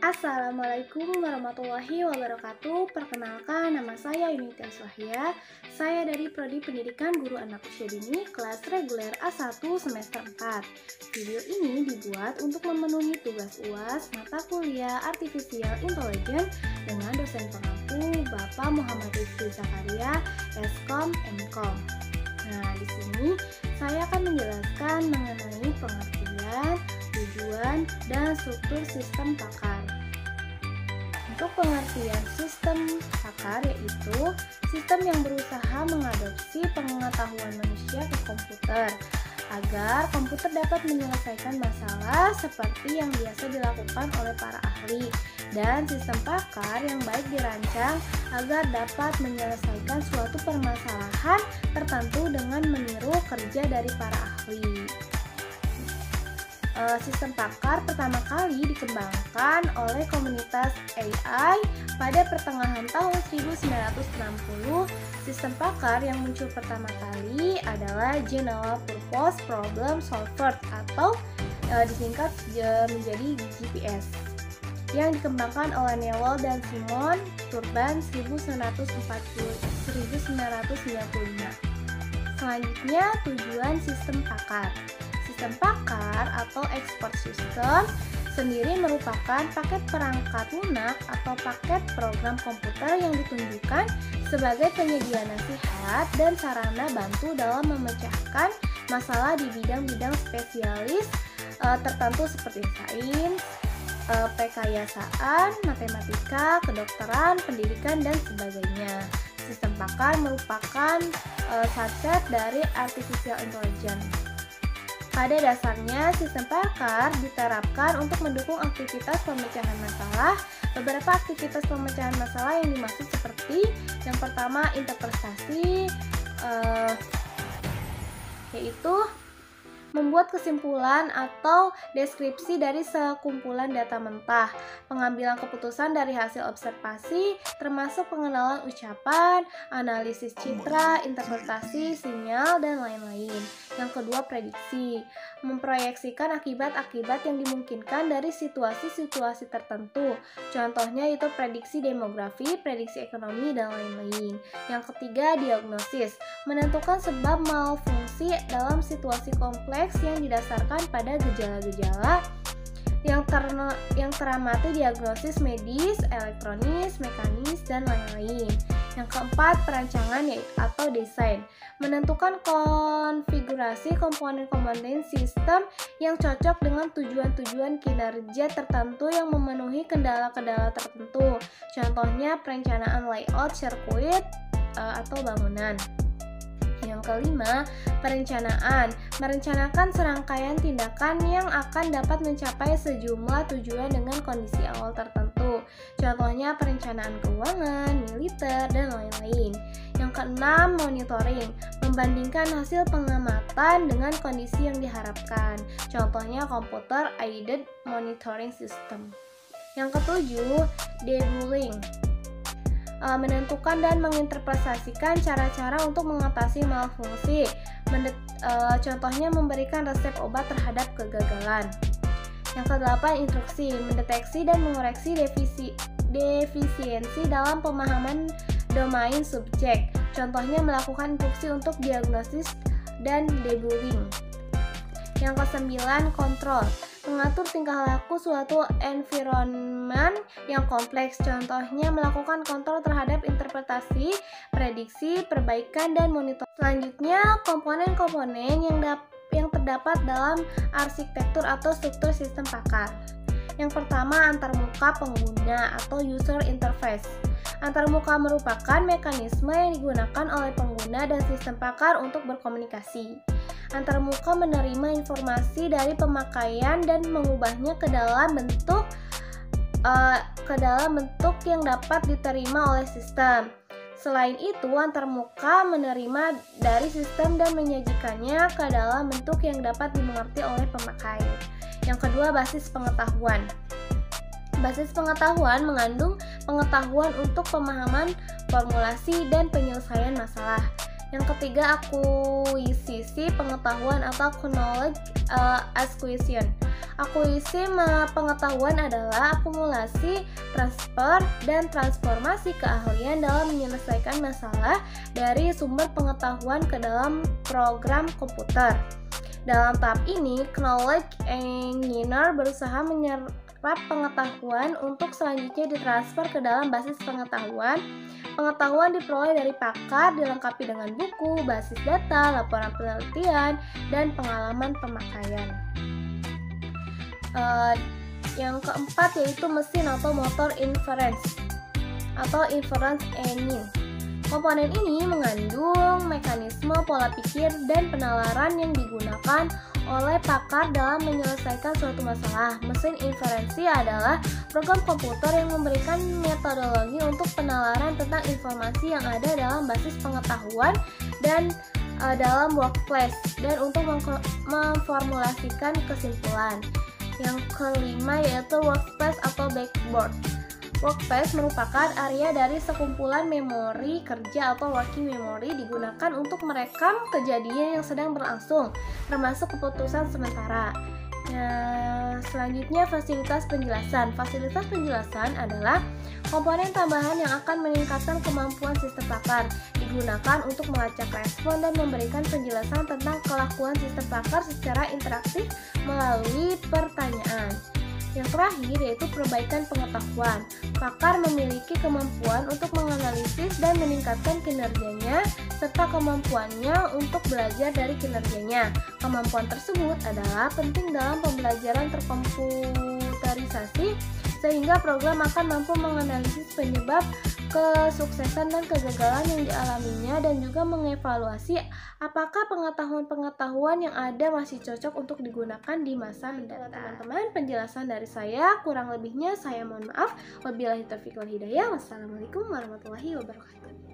Assalamualaikum warahmatullahi wabarakatuh. Perkenalkan, nama saya Yunita Swahya. Saya dari Prodi Pendidikan Guru Anak Usia Dini kelas reguler A1 semester 4. Video ini dibuat untuk memenuhi tugas UAS mata kuliah Artificial Intelligence dengan dosen pengampu Bapak Muhammad Rizky Zakaria, Eskom MKom. Nah, di sini saya akan menjelaskan mengenai pengertian, tujuan, dan struktur sistem pakar. Untuk pengertian sistem pakar yaitu sistem yang berusaha mengadopsi pengetahuan manusia ke komputer agar komputer dapat menyelesaikan masalah seperti yang biasa dilakukan oleh para ahli, dan sistem pakar yang baik dirancang agar dapat menyelesaikan suatu permasalahan tertentu dengan meniru kerja dari para ahli. Sistem pakar pertama kali dikembangkan oleh komunitas AI pada pertengahan tahun 1960. Sistem pakar yang muncul pertama kali adalah General Purpose Problem Solver atau disingkat menjadi GPS, yang dikembangkan oleh Newell dan Simon Turban 1995. Selanjutnya, tujuan sistem pakar. Sistem pakar atau expert system sendiri merupakan paket perangkat lunak atau paket program komputer yang ditunjukkan sebagai penyedia nasihat dan sarana bantu dalam memecahkan masalah di bidang-bidang spesialis tertentu seperti sains, perkayasaan, matematika, kedokteran, pendidikan, dan sebagainya. Sistem pakar merupakan subset dari artificial intelligence. Pada dasarnya, sistem pakar diterapkan untuk mendukung aktivitas pemecahan masalah. Beberapa aktivitas pemecahan masalah yang dimaksud seperti yang pertama, interpretasi, yaitu membuat kesimpulan atau deskripsi dari sekumpulan data mentah, pengambilan keputusan dari hasil observasi, termasuk pengenalan ucapan, analisis citra, interpretasi, sinyal, dan lain-lain. Yang kedua, prediksi, memproyeksikan akibat-akibat yang dimungkinkan dari situasi-situasi tertentu. Contohnya itu prediksi demografi, prediksi ekonomi, dan lain-lain. Yang ketiga, diagnosis, menentukan sebab malfungsi dalam situasi kompleks yang didasarkan pada gejala-gejala yang teramati diagnosis medis, elektronis, mekanis, dan lain-lain. Yang keempat, perancangan atau desain, menentukan konfigurasi komponen-komponen sistem yang cocok dengan tujuan-tujuan kinerja tertentu yang memenuhi kendala-kendala tertentu. Contohnya perencanaan layout sirkuit atau bangunan. Yang kelima, perencanaan, merencanakan serangkaian tindakan yang akan dapat mencapai sejumlah tujuan dengan kondisi awal tertentu. Contohnya perencanaan keuangan, militer, dan lain-lain. Yang keenam, monitoring, membandingkan hasil pengamatan dengan kondisi yang diharapkan. Contohnya computer aided monitoring system. Yang ketujuh, debugging, menentukan dan menginterpretasikan cara-cara untuk mengatasi malfungsi. Contohnya memberikan resep obat terhadap kegagalan. Yang kedelapan, instruksi, mendeteksi dan mengoreksi defisiensi dalam pemahaman domain subjek. Contohnya melakukan instruksi untuk diagnosis dan debugging. Yang kesembilan, kontrol, mengatur tingkah laku suatu environment yang kompleks. Contohnya melakukan kontrol terhadap interpretasi, prediksi, perbaikan, dan monitor. Selanjutnya, komponen-komponen yang terdapat dalam arsitektur atau struktur sistem pakar. Yang pertama, antarmuka pengguna atau user interface. Antarmuka merupakan mekanisme yang digunakan oleh pengguna dan sistem pakar untuk berkomunikasi. Antarmuka menerima informasi dari pemakaian dan mengubahnya ke dalam bentuk yang dapat diterima oleh sistem. Selain itu, antarmuka menerima dari sistem dan menyajikannya ke dalam bentuk yang dapat dimengerti oleh pemakai. Yang kedua, basis pengetahuan. Basis pengetahuan mengandung pengetahuan untuk pemahaman, formulasi, dan penyelesaian masalah. Yang ketiga, akuisisi pengetahuan atau knowledge acquisition. Akuisisi pengetahuan adalah akumulasi, transfer, dan transformasi keahlian dalam menyelesaikan masalah dari sumber pengetahuan ke dalam program komputer. Dalam tahap ini, knowledge engineer berusaha menyerap pengetahuan untuk selanjutnya ditransfer ke dalam basis pengetahuan. Pengetahuan diperoleh dari pakar, dilengkapi dengan buku, basis data, laporan penelitian, dan pengalaman pemakaian. Yang keempat yaitu mesin atau motor inference atau inference engine. Komponen ini mengandung mekanisme pola pikir dan penalaran yang digunakan oleh pakar dalam menyelesaikan suatu masalah. Mesin inferensi adalah program komputer yang memberikan metodologi untuk penalaran tentang informasi yang ada dalam basis pengetahuan dan dalam workplace dan untuk memformulasikan kesimpulan. Yang kelima yaitu workspace atau backboard. Workspace merupakan area dari sekumpulan memori kerja atau working memory digunakan untuk merekam kejadian yang sedang berlangsung, termasuk keputusan sementara. Selanjutnya fasilitas penjelasan. Fasilitas penjelasan adalah komponen tambahan yang akan meningkatkan kemampuan sistem pakar, digunakan untuk melacak respon dan memberikan penjelasan tentang kelakuan sistem pakar secara interaktif melalui pertanyaan. Yang terakhir yaitu perbaikan pengetahuan. Pakar memiliki kemampuan untuk menganalisis dan meningkatkan kinerjanya serta kemampuannya untuk belajar dari kinerjanya. Kemampuan tersebut adalah penting dalam pembelajaran terkomputerisasi sehingga program akan mampu menganalisis penyebab kesuksesan dan kegagalan yang dialaminya dan juga mengevaluasi apakah pengetahuan-pengetahuan yang ada masih cocok untuk digunakan di masa mendatang. Teman-teman, penjelasan dari saya, kurang lebihnya saya mohon maaf. Wabillahi taufiq wal hidayah. Wassalamualaikum warahmatullahi wabarakatuh.